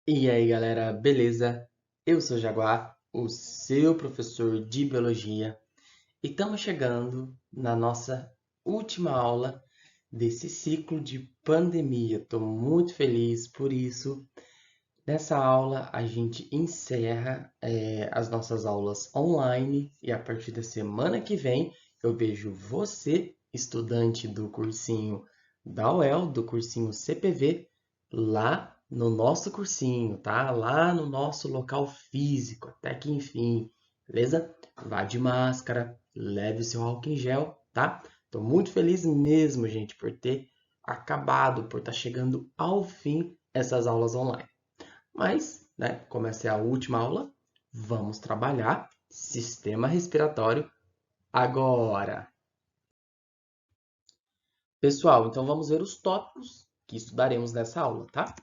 E aí, galera, beleza? Eu sou o Jaguar, o seu professor de biologia, e estamos chegando na nossa última aula desse ciclo de pandemia. Estou muito feliz por isso. Nessa aula, a gente encerra as nossas aulas online e a partir da semana que vem eu vejo você, estudante do cursinho da UEL, do cursinho CPV, lá no nosso cursinho, tá? Lá no nosso local físico, até que enfim, beleza? Vá de máscara, leve o seu álcool em gel, tá? Tô muito feliz mesmo, gente, por ter acabado, por estar chegando ao fim essas aulas online. Mas, né, como essa é a última aula, vamos trabalhar sistema respiratório agora. Pessoal, então vamos ver os tópicos que estudaremos nessa aula, tá?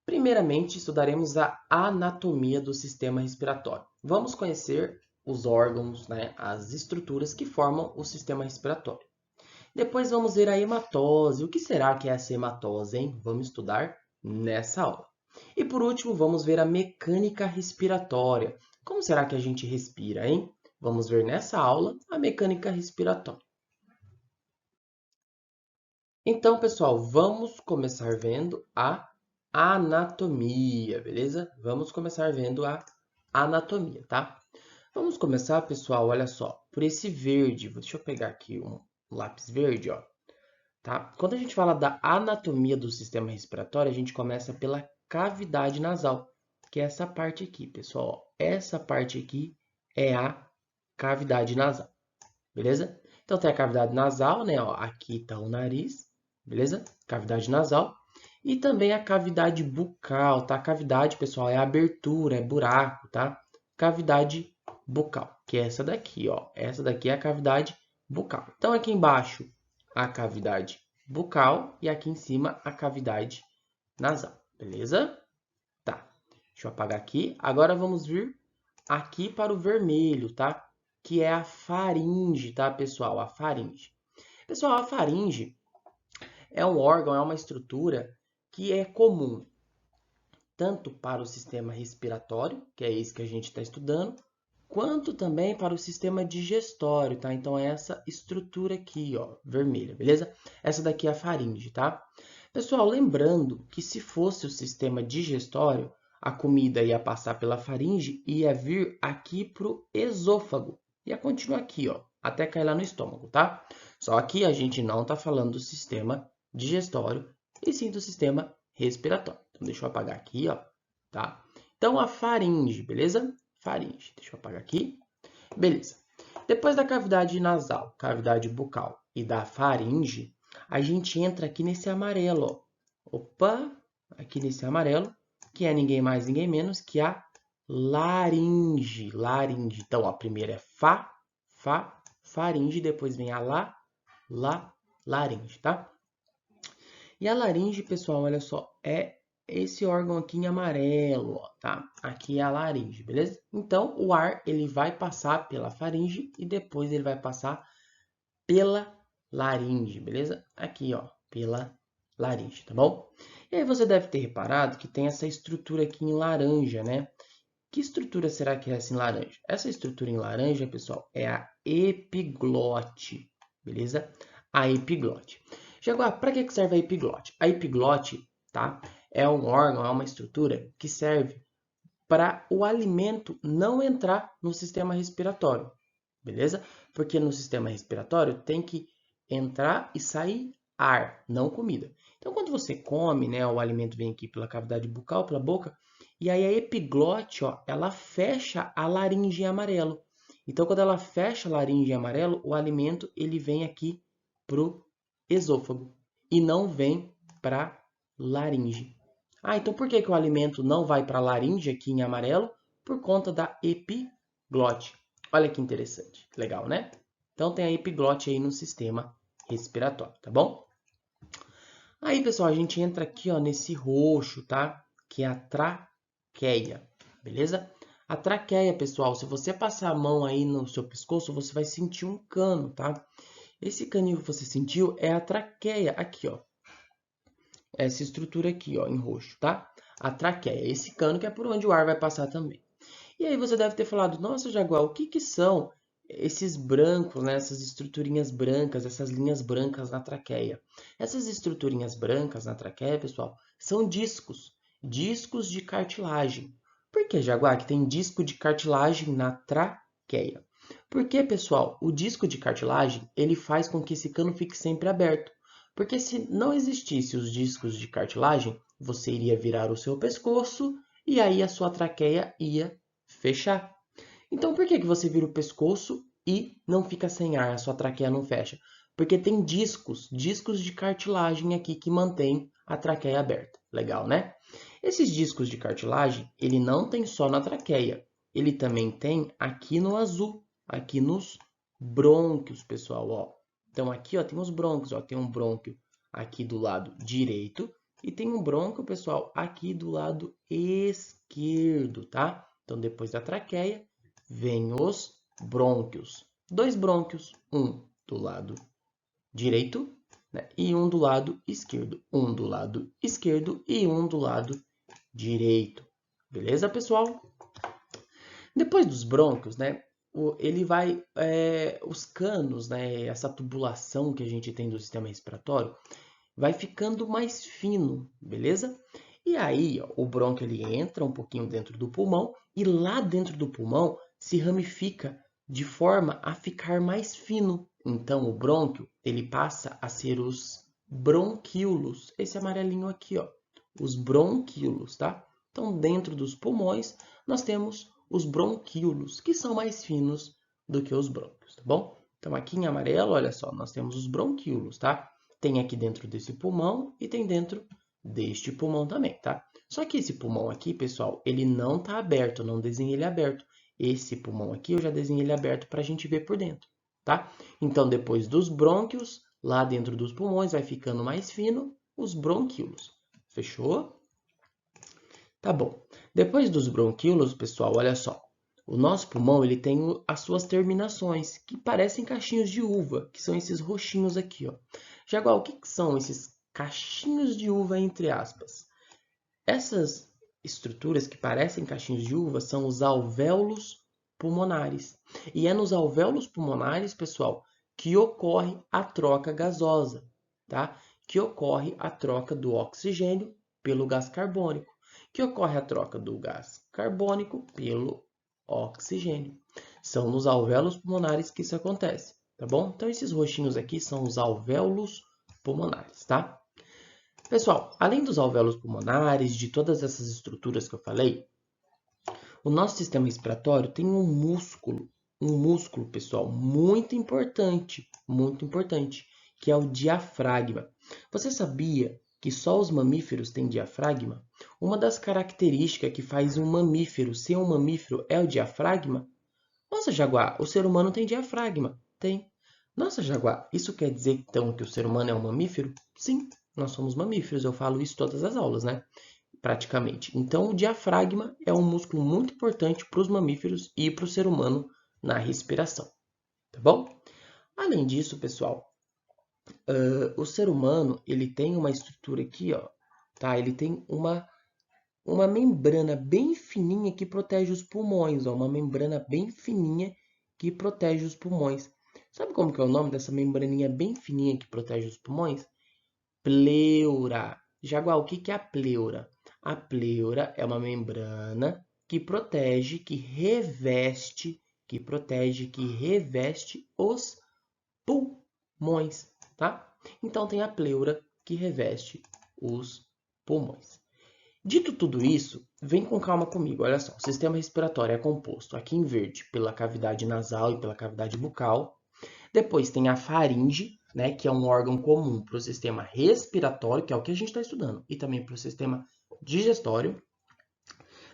Primeiramente, estudaremos a anatomia do sistema respiratório. Vamos conhecer os órgãos, né, as estruturas que formam o sistema respiratório. Depois vamos ver a hematose. O que será que é essa hematose, hein? Vamos estudar nessa aula. E por último, vamos ver a mecânica respiratória. Como será que a gente respira, hein? Vamos ver nessa aula a mecânica respiratória. Então, pessoal, vamos começar vendo a anatomia, beleza? Vamos começar vendo a anatomia, tá? Vamos começar, pessoal, olha só, por esse verde. Deixa eu pegar aqui um lápis verde, ó. Tá? Quando a gente fala da anatomia do sistema respiratório, a gente começa pela cavidade nasal, que é essa parte aqui, pessoal. Essa parte aqui é a cavidade nasal, beleza? Então tem a cavidade nasal, né? Ó, aqui está o nariz, beleza? Cavidade nasal. E também a cavidade bucal, tá? A cavidade, pessoal, é a abertura, é buraco, tá? Cavidade bucal, que é essa daqui, ó. Essa daqui é a cavidade bucal. Então aqui embaixo a cavidade bucal e aqui em cima a cavidade nasal, beleza? Tá. Deixa eu apagar aqui. Agora vamos vir aqui para o vermelho, tá? Que é a faringe, tá, pessoal? A faringe. Pessoal, a faringe é um órgão, é uma estrutura que é comum tanto para o sistema respiratório, que é esse que a gente está estudando, quanto também para o sistema digestório, tá? Então é essa estrutura aqui, ó, vermelha, beleza? Essa daqui é a faringe, tá? Pessoal, lembrando que se fosse o sistema digestório, a comida ia passar pela faringe e ia vir aqui para o esôfago. Ia continuar aqui, ó, até cair lá no estômago, tá? Só que a gente não está falando do sistema digestório, e sim do sistema respiratório. Então, deixa eu apagar aqui, ó, tá? Então, a faringe, beleza? Faringe. Deixa eu apagar aqui. Beleza. Depois da cavidade nasal, cavidade bucal e da faringe, a gente entra aqui nesse amarelo, ó. Opa, aqui nesse amarelo, que é ninguém mais, ninguém menos que a laringe. Laringe. Então, a primeira é faringe, depois vem a laringe, tá? E a laringe, pessoal, olha só, é esse órgão aqui em amarelo, ó, tá? Aqui é a laringe, beleza? Então, o ar ele vai passar pela faringe e depois ele vai passar pela laringe, beleza? Aqui, ó, pela laringe, tá bom? E aí você deve ter reparado que tem essa estrutura aqui em laranja, né? Que estrutura será que é essa em laranja? Essa estrutura em laranja, pessoal, é a epiglote, beleza? A epiglote. Jaguar, para que serve a epiglote? A epiglote, tá? É um órgão, é uma estrutura que serve para o alimento não entrar no sistema respiratório, beleza? Porque no sistema respiratório tem que entrar e sair ar, não comida. Então, quando você come, né, o alimento vem aqui pela cavidade bucal, pela boca, e aí a epiglote, ó, ela fecha a laringe em amarelo. Então, quando ela fecha a laringe em amarelo, o alimento ele vem aqui pro esôfago e não vem para laringe. Ah, então por que que o alimento não vai para a laringe aqui em amarelo? Por conta da epiglote. Olha que interessante, legal, né? Então tem a epiglote aí no sistema respiratório, tá bom? Aí, pessoal, a gente entra aqui, ó, nesse roxo, tá? Que é a traqueia, beleza? A traqueia, pessoal, se você passar a mão aí no seu pescoço, você vai sentir um cano, tá? Esse caninho que você sentiu é a traqueia, aqui, ó. Essa estrutura aqui, ó, em roxo, tá? a traqueia, esse cano que é por onde o ar vai passar também. E aí você deve ter falado, nossa, Jaguar, o que que são esses brancos, né? Essas estruturinhas brancas, essas linhas brancas na traqueia? Essas estruturinhas brancas na traqueia, pessoal, são discos, discos de cartilagem. Por que, Jaguar, que tem disco de cartilagem na traqueia? Porque, pessoal, o disco de cartilagem, ele faz com que esse cano fique sempre aberto. Porque se não existisse os discos de cartilagem, você iria virar o seu pescoço e aí a sua traqueia ia fechar. Então, por que que você vira o pescoço e não fica sem ar, a sua traqueia não fecha? Porque tem discos, discos de cartilagem aqui que mantém a traqueia aberta. Legal, né? Esses discos de cartilagem, ele não tem só na traqueia, ele também tem aqui no azul, aqui nos brônquios, pessoal, ó. Então aqui, ó, tem os brônquios, ó, tem um brônquio aqui do lado direito e tem um brônquio, pessoal, aqui do lado esquerdo, tá? Então, depois da traqueia, vem os brônquios. Dois brônquios, um do lado direito, né, e um do lado esquerdo. Um do lado esquerdo e um do lado direito. Beleza, pessoal? Depois dos brônquios, né, ele vai, os canos, né, essa tubulação que a gente tem do sistema respiratório, vai ficando mais fino, beleza? E aí, ó, o brônquio ele entra um pouquinho dentro do pulmão e lá dentro do pulmão se ramifica de forma a ficar mais fino. Então, o brônquio ele passa a ser os bronquíolos, esse amarelinho aqui, ó, os bronquíolos, tá? Então, dentro dos pulmões, nós temos os bronquíolos, que são mais finos do que os brônquios, tá bom? Então, aqui em amarelo, olha só, nós temos os bronquíolos, tá? Tem aqui dentro desse pulmão e tem dentro deste pulmão também, tá? Só que esse pulmão aqui, pessoal, ele não está aberto, eu não desenhei ele aberto. Esse pulmão aqui eu já desenhei ele aberto para a gente ver por dentro, tá? Então, depois dos brônquios, lá dentro dos pulmões vai ficando mais fino os bronquíolos. Fechou? Tá bom. Depois dos bronquíolos, pessoal, olha só. O nosso pulmão ele tem as suas terminações, que parecem cachinhos de uva, que são esses roxinhos aqui, ó. Jaguar, o que são esses cachinhos de uva, entre aspas? Essas estruturas que parecem cachinhos de uva são os alvéolos pulmonares. E é nos alvéolos pulmonares, pessoal, que ocorre a troca gasosa, tá? Que ocorre a troca do oxigênio pelo gás carbônico, que ocorre a troca do gás carbônico pelo oxigênio. São nos alvéolos pulmonares que isso acontece, tá bom? Então, esses roxinhos aqui são os alvéolos pulmonares, tá? Pessoal, além dos alvéolos pulmonares, de todas essas estruturas que eu falei, o nosso sistema respiratório tem um músculo, pessoal, muito importante, que é o diafragma. Você sabia que só os mamíferos têm diafragma? Uma das características que faz um mamífero ser um mamífero é o diafragma? Nossa, Jaguar, o ser humano tem diafragma. Tem. Nossa, Jaguar, isso quer dizer então que o ser humano é um mamífero? Sim, nós somos mamíferos. Eu falo isso todas as aulas, né? Praticamente. Então, o diafragma é um músculo muito importante para os mamíferos e para o ser humano na respiração. Tá bom? Além disso, pessoal, o ser humano ele tem uma estrutura aqui, ó, tá? Ele tem uma membrana bem fininha que protege os pulmões, ó, uma membrana bem fininha que protege os pulmões. Sabe como que é o nome dessa membraninha bem fininha que protege os pulmões? Pleura. Jaguar, o que é a pleura? A pleura é uma membrana que protege, que reveste, que reveste os pulmões, tá? Então tem a pleura que reveste os pulmões. Dito tudo isso, vem com calma comigo. Olha só, o sistema respiratório é composto aqui em verde pela cavidade nasal e pela cavidade bucal. Depois tem a faringe, né, que é um órgão comum para o sistema respiratório, que é o que a gente está estudando, e também para o sistema digestório.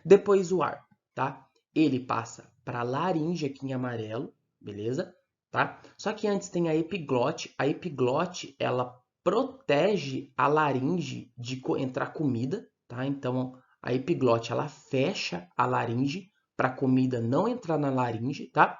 Depois o ar, tá? Ele passa para a laringe aqui em amarelo, beleza? Tá? Só que antes tem a epiglote. A epiglote, ela protege a laringe de entrar comida, tá? Então, a epiglote, ela fecha a laringe para a comida não entrar na laringe, tá?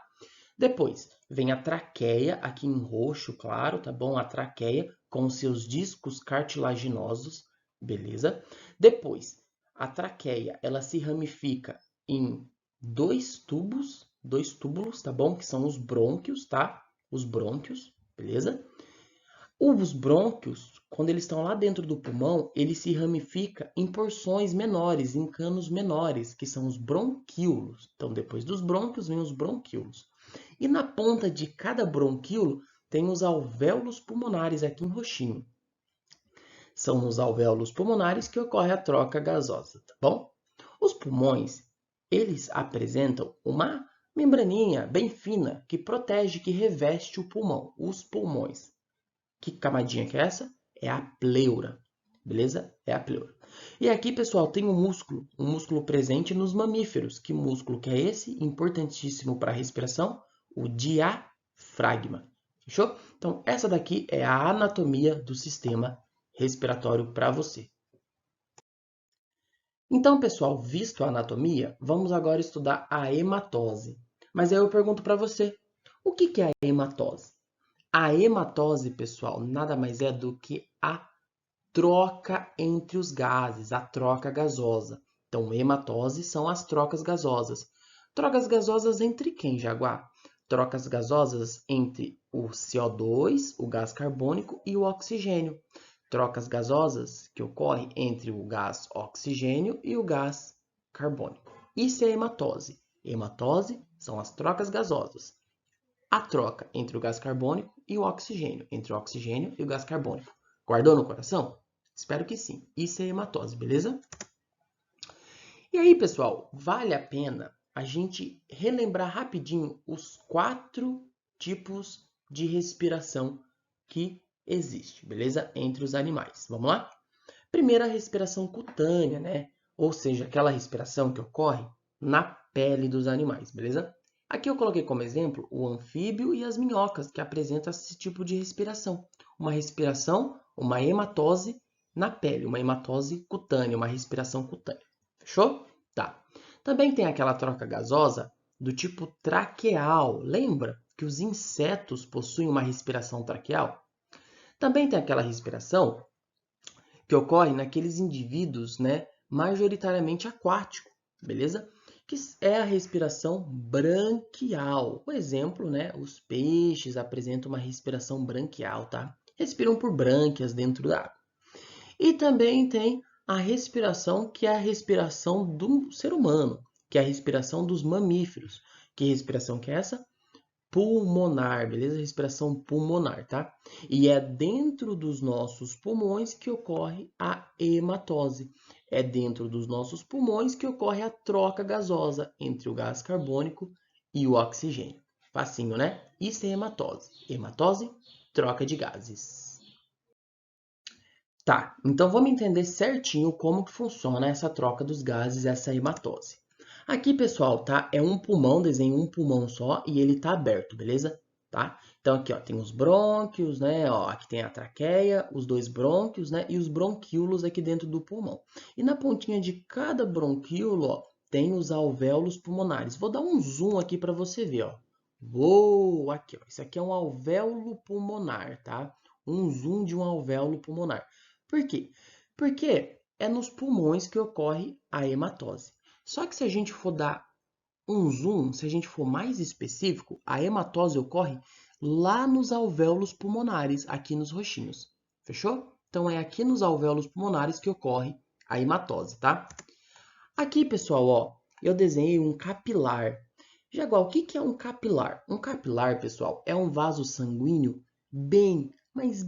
Depois, vem a traqueia, aqui em roxo, claro, tá bom? A traqueia com seus discos cartilaginosos, beleza? Depois, a traqueia, ela se ramifica em dois túbulos, tá bom? Que são os brônquios, tá? Os brônquios, beleza? Os brônquios, quando eles estão lá dentro do pulmão, ele se ramifica em porções menores, em canos menores, que são os bronquíolos. Então, depois dos brônquios, vem os bronquíolos. E na ponta de cada bronquíolo tem os alvéolos pulmonares aqui em roxinho. São nos alvéolos pulmonares que ocorre a troca gasosa, tá bom? Os pulmões, eles apresentam uma membraninha bem fina que protege, que reveste o pulmão, os pulmões. Que camadinha que é essa? É a pleura, beleza? É a pleura. E aqui, pessoal, tem um músculo presente nos mamíferos. Que músculo que é esse? Importantíssimo para a respiração, o diafragma. Fechou? Então, essa daqui é a anatomia do sistema respiratório para você. Então, pessoal, visto a anatomia, vamos agora estudar a hematose. Mas aí eu pergunto para você, o que é a hematose? A hematose, pessoal, nada mais é do que a troca entre os gases, a troca gasosa. Então, hematose são as trocas gasosas. Trocas gasosas entre quem, Jaguar? Trocas gasosas entre o CO2, o gás carbônico e o oxigênio. Trocas gasosas que ocorrem entre o gás oxigênio e o gás carbônico. Isso é hematose. Hematose são as trocas gasosas. A troca entre o gás carbônico e o oxigênio, entre o oxigênio e o gás carbônico. Guardou no coração? Espero que sim. Isso é hematose, beleza? E aí, pessoal, vale a pena a gente relembrar rapidinho os 4 tipos de respiração que existe, beleza? Entre os animais. Vamos lá? Primeiro, a respiração cutânea, né? Ou seja, aquela respiração que ocorre na pele dos animais, beleza? Aqui eu coloquei como exemplo o anfíbio e as minhocas, que apresentam esse tipo de respiração. Uma respiração, uma hematose na pele, uma hematose cutânea, uma respiração cutânea. Fechou? Tá. Também tem aquela troca gasosa do tipo traqueal. Lembra que os insetos possuem uma respiração traqueal? Também tem aquela respiração que ocorre naqueles indivíduos, né, majoritariamente aquáticos, beleza? Que é a respiração branquial. O exemplo, né, os peixes apresentam uma respiração branquial, tá? Respiram por brânquias dentro da água. E também tem a respiração que é a respiração do ser humano, que é a respiração dos mamíferos. Que respiração que é essa? Pulmonar, beleza? Respiração pulmonar, tá? E é dentro dos nossos pulmões que ocorre a hematose. É dentro dos nossos pulmões que ocorre a troca gasosa entre o gás carbônico e o oxigênio. Facinho, né? Isso é hematose. Hematose, troca de gases. Tá, então vamos entender certinho como que funciona essa troca dos gases, essa hematose. Aqui, pessoal, tá? É um pulmão, desenho um pulmão só e ele tá aberto, beleza? Tá? Então aqui, ó, tem os brônquios, né? Ó, aqui tem a traqueia, os dois brônquios, né? E os bronquíolos aqui dentro do pulmão. E na pontinha de cada bronquíolo, ó, tem os alvéolos pulmonares. Vou dar um zoom aqui para você ver, ó. Uou, aqui, ó. Isso aqui é um alvéolo pulmonar, tá? Um zoom de um alvéolo pulmonar. Por quê? Porque é nos pulmões que ocorre a hematose. Só que se a gente for dar um zoom, se a gente for mais específico, a hematose ocorre lá nos alvéolos pulmonares, aqui nos roxinhos. Fechou? Então é aqui nos alvéolos pulmonares que ocorre a hematose, tá? Aqui, pessoal, ó, eu desenhei um capilar. Jaguar, o que é um capilar? Um capilar, pessoal, é um vaso sanguíneo bem, mas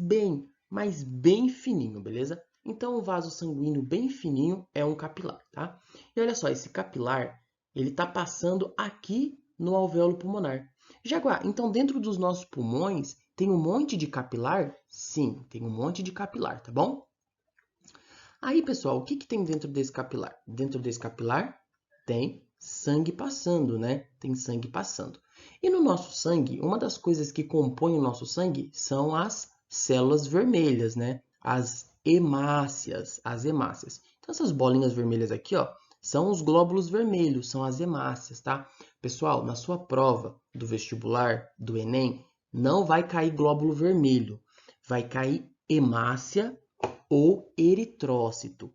bem fininho, beleza? Então, um vaso sanguíneo bem fininho é um capilar, tá? E olha só, esse capilar, ele tá passando aqui no alvéolo pulmonar. Jaguar, então dentro dos nossos pulmões tem um monte de capilar? Sim, tem um monte de capilar, tá bom? Aí, pessoal, o que tem dentro desse capilar? Dentro desse capilar tem sangue passando, né? Tem sangue passando. E no nosso sangue, uma das coisas que compõe o nosso sangue são as células vermelhas, né? As hemácias, Então, essas bolinhas vermelhas aqui, ó, são os glóbulos vermelhos, são as hemácias, tá? Pessoal, na sua prova do vestibular, do Enem, não vai cair glóbulo vermelho, vai cair hemácia ou eritrócito.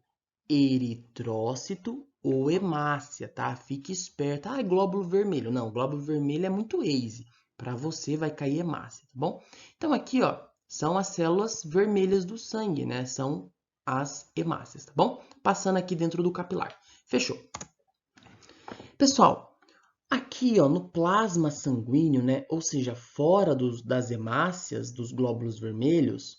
eritrócito ou hemácia, tá? Fique esperto. Ah, é glóbulo vermelho. Não, glóbulo vermelho é muito easy. Para você vai cair hemácia, tá bom? Então aqui, ó, são as células vermelhas do sangue, né? São as hemácias, tá bom? Passando aqui dentro do capilar. Fechou. Pessoal, aqui, ó, no plasma sanguíneo, né? Ou seja, fora das hemácias, dos glóbulos vermelhos,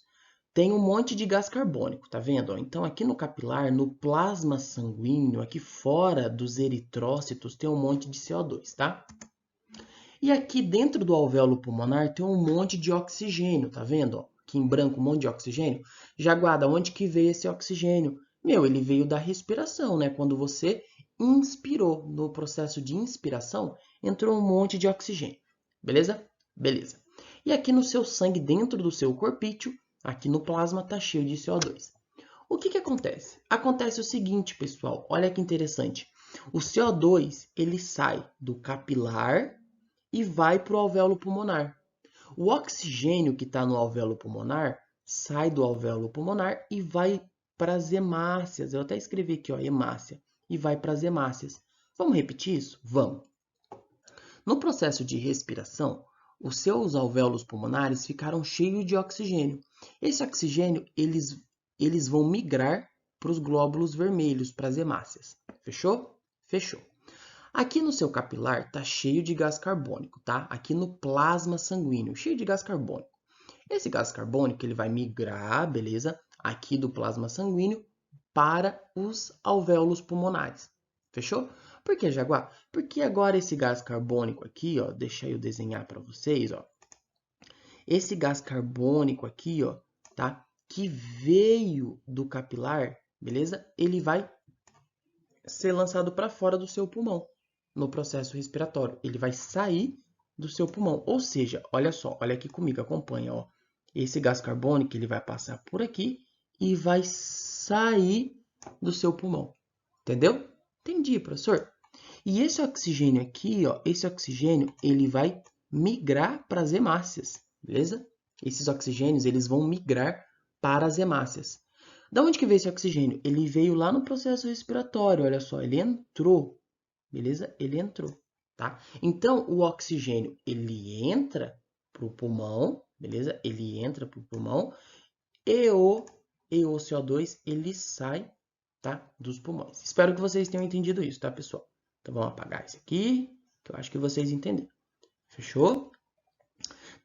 tem um monte de gás carbônico, tá vendo? Então, aqui no capilar, no plasma sanguíneo, aqui fora dos eritrócitos, tem um monte de CO2, tá? E aqui dentro do alvéolo pulmonar tem um monte de oxigênio, tá vendo? Ó, aqui em branco um monte de oxigênio. Jaguada, onde que veio esse oxigênio? Meu, ele veio da respiração, né? Quando você inspirou, no processo de inspiração, entrou um monte de oxigênio. Beleza? Beleza. E aqui no seu sangue, dentro do seu corpício, aqui no plasma, tá cheio de CO2. O que que acontece? Acontece o seguinte, pessoal. Olha que interessante. O CO2, ele sai do capilar e vai para o alvéolo pulmonar. O oxigênio que está no alvéolo pulmonar sai do alvéolo pulmonar e vai para as hemácias. Eu até escrevi aqui, ó, hemácia, e vai para as hemácias. Vamos repetir isso? Vamos. No processo de respiração, os seus alvéolos pulmonares ficaram cheios de oxigênio. Esse oxigênio, eles vão migrar para os glóbulos vermelhos, para as hemácias. Fechou? Fechou. Aqui no seu capilar está cheio de gás carbônico, tá? Aqui no plasma sanguíneo, cheio de gás carbônico. Esse gás carbônico ele vai migrar, beleza? Aqui do plasma sanguíneo para os alvéolos pulmonares. Fechou? Por que, Jaguar? Porque agora esse gás carbônico aqui, ó, deixa eu desenhar para vocês, ó. Esse gás carbônico aqui, ó, tá? Que veio do capilar, beleza? Ele vai ser lançado para fora do seu pulmão no processo respiratório. Ele vai sair do seu pulmão. Ou seja, olha só, olha aqui comigo, acompanha, ó. Esse gás carbônico ele vai passar por aqui e vai sair do seu pulmão. Entendeu? Entendi, professor. E esse oxigênio aqui, ó, esse oxigênio, ele vai migrar para as hemácias, beleza? Esses oxigênios, eles vão migrar para as hemácias. Da onde que veio esse oxigênio? Ele veio lá no processo respiratório, olha só, ele entrou, beleza? Ele entrou, tá? Então, o oxigênio, ele entra para o pulmão, beleza? Ele entra para o pulmão e o CO2, ele sai, tá? Dos pulmões. Espero que vocês tenham entendido isso, tá, pessoal? Então, vamos apagar esse aqui, que eu acho que vocês entenderam. Fechou?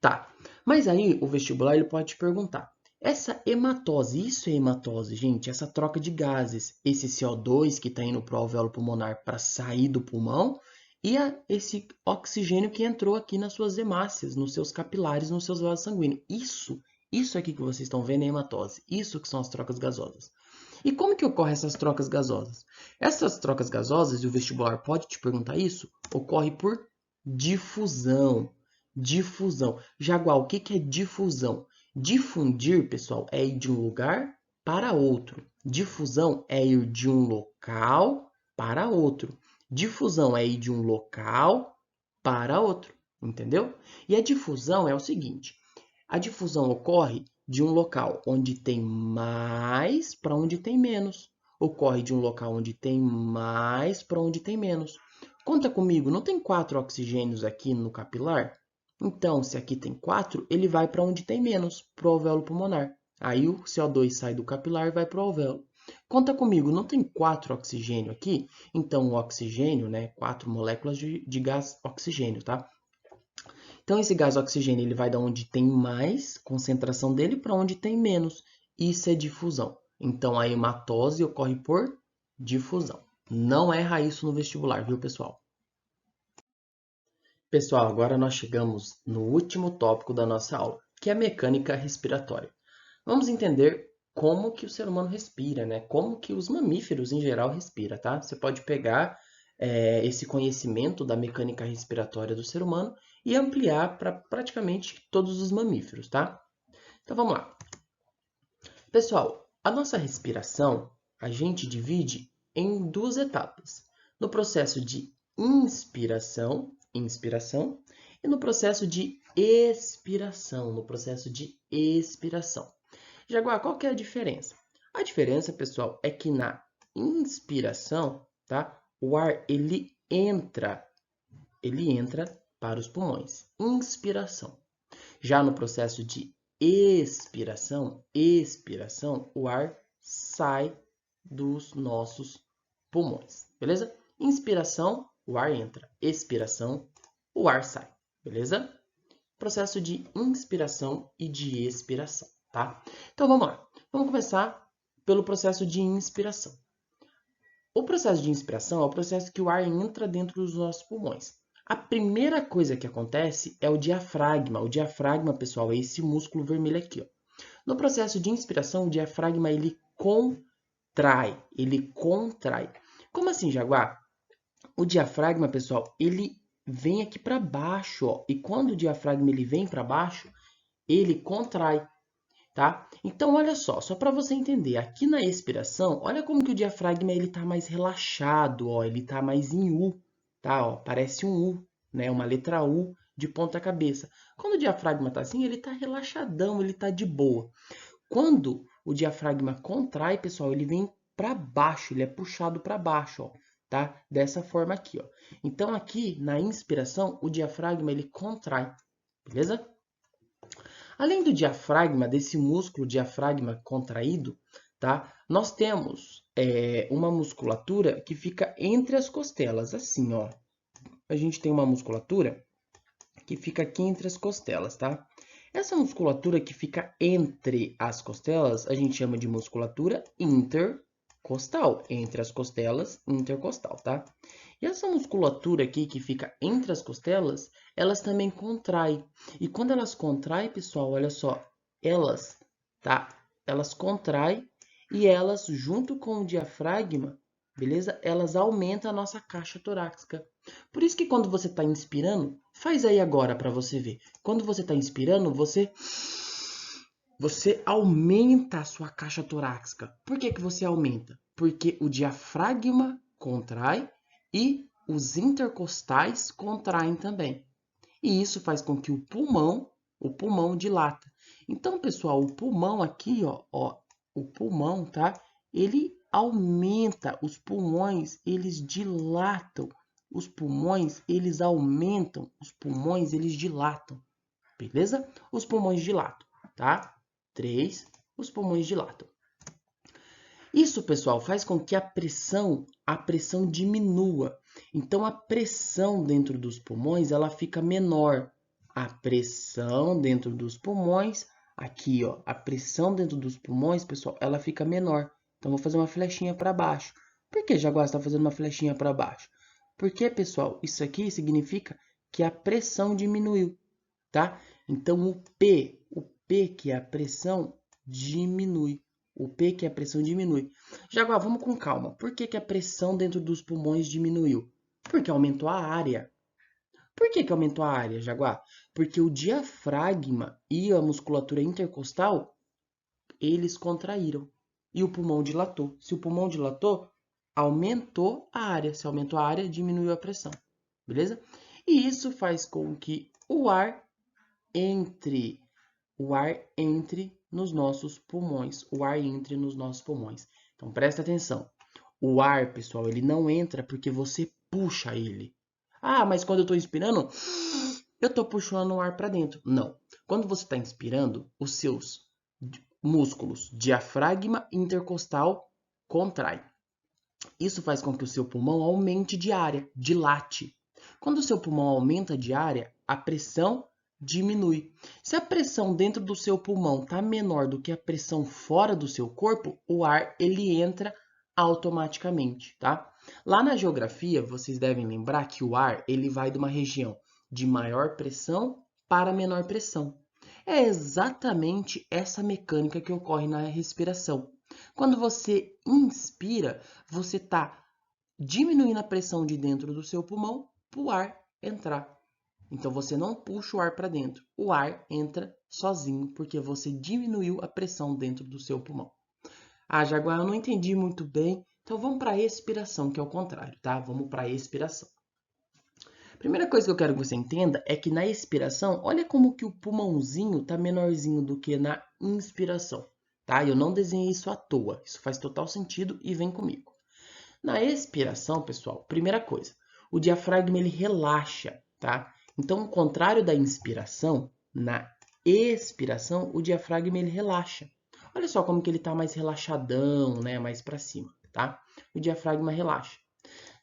Tá. Mas aí, o vestibular, ele pode te perguntar, essa hematose, isso é hematose, gente, essa troca de gases, esse CO2 que está indo para o alvéolo pulmonar para sair do pulmão e esse oxigênio que entrou aqui nas suas hemácias, nos seus capilares, nos seus vasos sanguíneos. Isso aqui que vocês estão vendo é hematose. Isso que são as trocas gasosas. E como que ocorrem essas trocas gasosas? Essas trocas gasosas, e o vestibular pode te perguntar isso, ocorre por difusão. Difusão. Jaguar, o que é difusão? Difundir, pessoal, é ir de um lugar para outro. Difusão é ir de um local para outro. Difusão é ir de um local para outro, entendeu? E a difusão é o seguinte, a difusão ocorre de um local onde tem mais para onde tem menos. Ocorre de um local onde tem mais para onde tem menos. Conta comigo, não tem 4 oxigênios aqui no capilar? Então, se aqui tem 4, ele vai para onde tem menos, para o alvéolo pulmonar. Aí o CO2 sai do capilar e vai para o alvéolo. Conta comigo, não tem 4 oxigênio aqui? Então, o oxigênio, né, 4 moléculas de gás oxigênio, tá? Então, esse gás oxigênio ele vai da onde tem mais concentração dele para onde tem menos. Isso é difusão. Então, a hematose ocorre por difusão. Não erra isso no vestibular, viu, pessoal? Pessoal, agora nós chegamos no último tópico da nossa aula, que é a mecânica respiratória. Vamos entender como que o ser humano respira, né? Como que os mamíferos em geral respiram, tá? Você pode pegar esse conhecimento da mecânica respiratória do ser humano e ampliar para praticamente todos os mamíferos, tá? Então vamos lá. Pessoal, a nossa respiração a gente divide em 2 etapas. No processo de inspiração, e no processo de expiração, Jaguar, qual que é a diferença? A diferença, pessoal, é que na inspiração, tá? O ar ele entra para os pulmões. Inspiração. Já no processo de expiração, o ar sai dos nossos pulmões, beleza? Inspiração, o ar entra. Expiração, o ar sai, beleza? Processo de inspiração e de expiração, tá? Então vamos lá. Vamos começar pelo processo de inspiração. O processo de inspiração é o processo que o ar entra dentro dos nossos pulmões. A primeira coisa que acontece é o diafragma. O diafragma, pessoal, é esse músculo vermelho aqui, ó. No processo de inspiração, o diafragma ele contrai. Como assim, Jaguar? O diafragma, pessoal, ele vem aqui para baixo, ó. E quando o diafragma ele vem para baixo, ele contrai, tá? Então, olha só para você entender, aqui na expiração, olha como que o diafragma ele tá mais relaxado, ó, ele tá mais em U, tá? Ó, parece um U, né? Uma letra U de ponta cabeça. Quando o diafragma tá assim, ele tá relaxadão, ele tá de boa. Quando o diafragma contrai, pessoal, ele vem para baixo, ele é puxado para baixo, ó, tá? Dessa forma aqui, ó. Então, aqui na inspiração, o diafragma ele contrai, beleza? Além do diafragma, desse músculo diafragma contraído, tá? Nós temos uma musculatura que fica entre as costelas, assim, ó. A gente tem uma musculatura que fica aqui entre as costelas, tá? Essa musculatura que fica entre as costelas, a gente chama de musculatura intercostal. Entre as costelas, intercostal, tá? E essa musculatura aqui que fica entre as costelas, elas também contraem. E quando elas contraem, pessoal, olha só, elas contraem e elas, junto com o diafragma, beleza? Elas aumentam a nossa caixa torácica. Por isso que quando você está inspirando, faz aí agora para você ver. Quando você está inspirando, você aumenta a sua caixa torácica. Por que que você aumenta? Porque o diafragma contrai e os intercostais contraem também. E isso faz com que o pulmão dilata. Então, pessoal, o pulmão aqui, ó, o pulmão, tá? Ele aumenta, os pulmões, eles dilatam. Os pulmões, eles aumentam, os pulmões, eles dilatam. Beleza? Os pulmões dilatam, tá? 3, os pulmões dilatam. Isso, pessoal, faz com que a pressão diminua. Então, a pressão dentro dos pulmões, ela fica menor. A pressão dentro dos pulmões, aqui, ó, a pressão dentro dos pulmões, pessoal, ela fica menor. Então, vou fazer uma flechinha para baixo. Por que Jaguar está fazendo uma flechinha para baixo? Porque, pessoal, isso aqui significa que a pressão diminuiu, tá? Então, o P que é a pressão, diminui. O P, que é a pressão, diminui. Jaguar, vamos com calma. Por que que a pressão dentro dos pulmões diminuiu? Porque aumentou a área. Por que que aumentou a área, Jaguar? Porque o diafragma e a musculatura intercostal, eles contraíram. E o pulmão dilatou. Se o pulmão dilatou, aumentou a área. Se aumentou a área, diminuiu a pressão. Beleza? E isso faz com que o ar entre nos nossos pulmões. O ar entre nos nossos pulmões. Então, presta atenção. O ar, pessoal, ele não entra porque você puxa ele. Ah, mas quando eu estou inspirando, eu estou puxando o ar para dentro. Não. Quando você está inspirando, os seus músculos diafragma e intercostal contraem. Isso faz com que o seu pulmão aumente de área, dilate. Quando o seu pulmão aumenta de área, a pressão diminui. Se a pressão dentro do seu pulmão está menor do que a pressão fora do seu corpo, o ar ele entra automaticamente, tá? Lá na geografia, vocês devem lembrar que o ar ele vai de uma região de maior pressão para menor pressão. É exatamente essa mecânica que ocorre na respiração. Quando você inspira, você está diminuindo a pressão de dentro do seu pulmão para o ar entrar. Então, você não puxa o ar para dentro. O ar entra sozinho, porque você diminuiu a pressão dentro do seu pulmão. Ah, Jaguar, eu não entendi muito bem. Então, vamos para a expiração, que é o contrário, tá? Vamos para a expiração. Primeira coisa que eu quero que você entenda é que na expiração, olha como que o pulmãozinho está menorzinho do que na inspiração, tá? Eu não desenhei isso à toa. Isso faz total sentido e vem comigo. Na expiração, pessoal, primeira coisa, o diafragma ele relaxa, tá? Então, ao contrário da inspiração, na expiração, o diafragma ele relaxa. Olha só como que ele está mais relaxadão, né? Mais para cima, tá? O diafragma relaxa.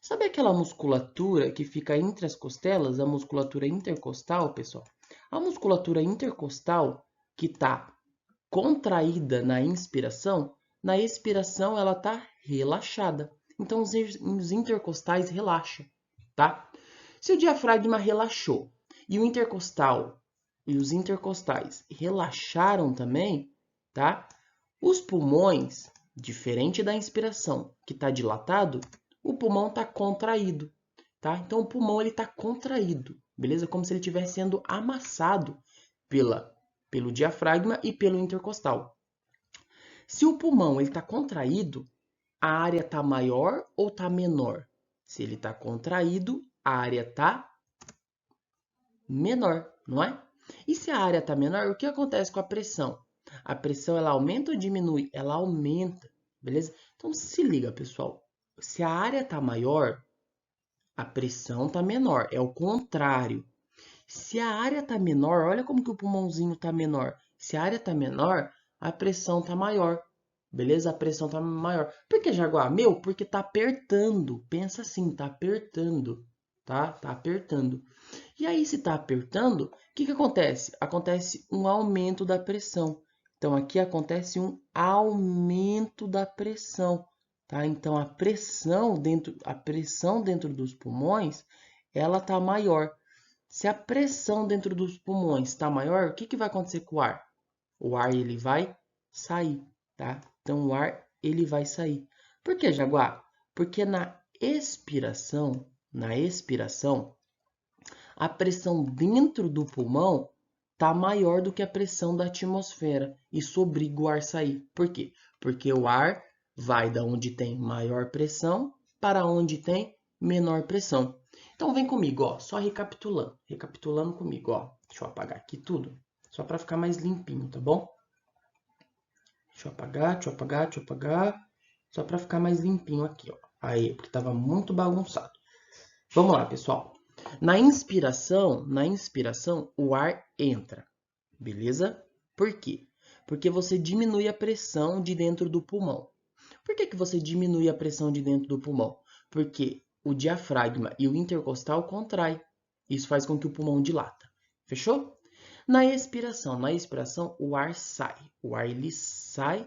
Sabe aquela musculatura que fica entre as costelas, a musculatura intercostal, pessoal? A musculatura intercostal que está contraída na inspiração, na expiração ela está relaxada. Então os intercostais relaxam, tá? Se o diafragma relaxou e o intercostal e os intercostais relaxaram também, tá? Os pulmões, diferente da inspiração, que está dilatado, o pulmão está contraído, tá? Então o pulmão ele está contraído, beleza? Como se ele estivesse sendo amassado pelo diafragma e pelo intercostal. Se o pulmão está contraído, a área está maior ou está menor? Se ele está contraído, a área está menor, não é? E se a área está menor, o que acontece com a pressão? A pressão ela aumenta ou diminui? Ela aumenta, beleza? Então se liga, pessoal. Se a área está maior, a pressão está menor. É o contrário. Se a área está menor, olha como que o pulmãozinho está menor. Se a área está menor, a pressão está maior. Beleza? A pressão está maior. Por que, Jaguar? Meu, porque está apertando. Pensa assim, está apertando. Tá? Tá apertando. E aí, se está apertando, o que acontece? Acontece um aumento da pressão. Então, aqui acontece um aumento da pressão. Tá? Então, a pressão dentro dos pulmões, ela está maior. Se a pressão dentro dos pulmões está maior, o que vai acontecer com o ar? O ar ele vai sair, tá? Então, o ar ele vai sair. Por que, Jaguar? Porque na expiração, a pressão dentro do pulmão está maior do que a pressão da atmosfera. Isso obriga o ar a sair. Por quê? Porque o ar vai da onde tem maior pressão para onde tem menor pressão. Então vem comigo, ó, só recapitulando comigo, ó. Deixa eu apagar aqui tudo, só para ficar mais limpinho, tá bom? Deixa eu apagar, só para ficar mais limpinho aqui, ó. Aí, porque estava muito bagunçado. Vamos lá, pessoal. Na inspiração, o ar entra, beleza? Por quê? Porque você diminui a pressão de dentro do pulmão. Por que você diminui a pressão de dentro do pulmão? Porque o diafragma e o intercostal contrai. Isso faz com que o pulmão dilata. Fechou? Na expiração, o ar sai. O ar ele sai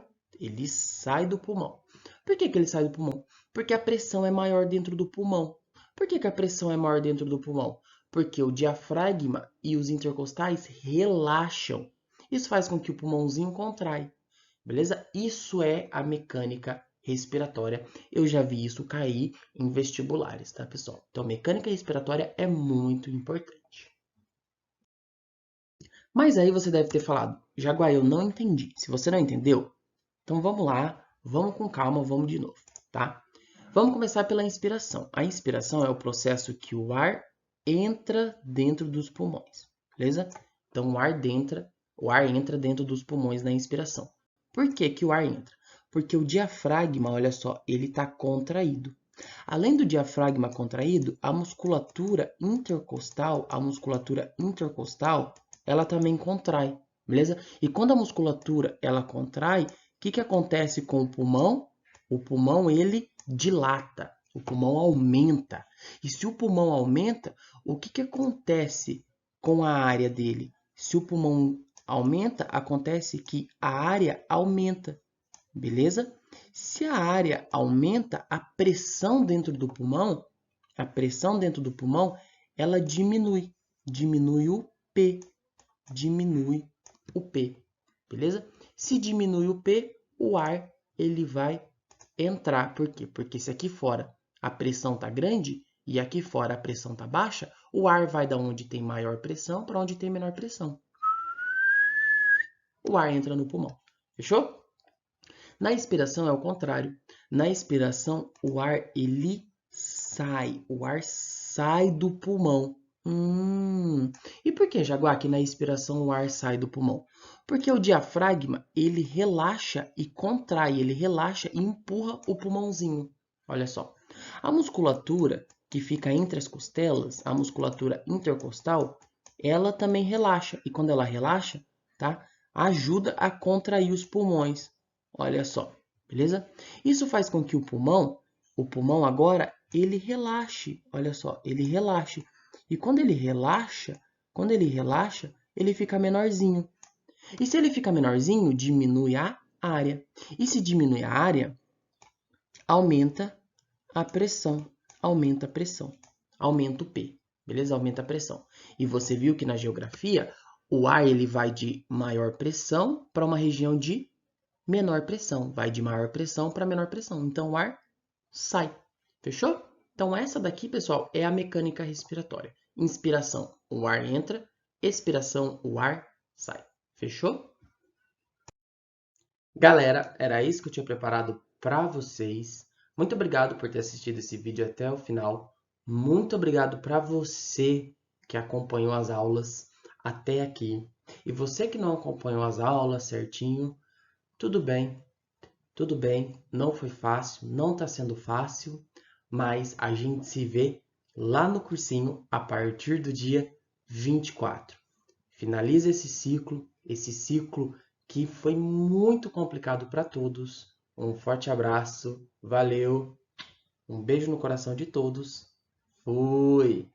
do pulmão. Por que ele sai do pulmão? Porque a pressão é maior dentro do pulmão. Por que a pressão é maior dentro do pulmão? Porque o diafragma e os intercostais relaxam. Isso faz com que o pulmãozinho contrai. Beleza? Isso é a mecânica respiratória. Eu já vi isso cair em vestibulares, tá, pessoal? Então, mecânica respiratória é muito importante. Mas aí você deve ter falado, Jaguar, eu não entendi. Se você não entendeu, então vamos lá, vamos com calma, vamos de novo, tá? Vamos começar pela inspiração. A inspiração é o processo que o ar entra dentro dos pulmões, beleza? Então o ar entra dentro dos pulmões na inspiração. Por que que o ar entra? Porque o diafragma, olha só, ele está contraído. Além do diafragma contraído, a musculatura intercostal, ela também contrai, beleza? E quando a musculatura ela contrai, o que acontece com o pulmão? O pulmão ele dilata, o pulmão aumenta. E se o pulmão aumenta, o que acontece com a área dele? Se o pulmão aumenta, acontece que a área aumenta, beleza? Se a área aumenta, a pressão dentro do pulmão, ela diminui, diminui o P, beleza? Se diminui o P, o ar ele vai entrar. Por quê? Porque se aqui fora a pressão está grande e aqui fora a pressão está baixa, o ar vai da onde tem maior pressão para onde tem menor pressão. O ar entra no pulmão. Fechou? Na expiração é o contrário. Na expiração, o ar ele sai. O ar sai do pulmão. E por que, Jaguar, que na expiração o ar sai do pulmão? Porque o diafragma, ele relaxa e contrai, ele relaxa e empurra o pulmãozinho. Olha só, A musculatura que fica entre as costelas, a musculatura intercostal, ela também relaxa. E quando ela relaxa, tá? Ajuda a contrair os pulmões. Olha só, beleza? Isso faz com que o pulmão agora, ele relaxe. Olha só, ele relaxe. E quando ele relaxa, ele fica menorzinho. E se ele fica menorzinho, diminui a área. E se diminui a área, aumenta a pressão. Aumenta a pressão. Aumenta o P. Beleza? Aumenta a pressão. E você viu que na geografia, o ar ele vai de maior pressão para uma região de menor pressão. Vai de maior pressão para menor pressão. Então, o ar sai. Fechou? Então, essa daqui, pessoal, é a mecânica respiratória. Inspiração, o ar entra. Expiração, o ar sai. Fechou? Galera, era isso que eu tinha preparado para vocês. Muito obrigado por ter assistido esse vídeo até o final. Muito obrigado para você que acompanhou as aulas até aqui. E você que não acompanhou as aulas certinho, tudo bem, não foi fácil, não está sendo fácil, mas a gente se vê lá no cursinho a partir do dia 24. Finaliza esse ciclo que foi muito complicado para todos. Um forte abraço, valeu, um beijo no coração de todos. Fui!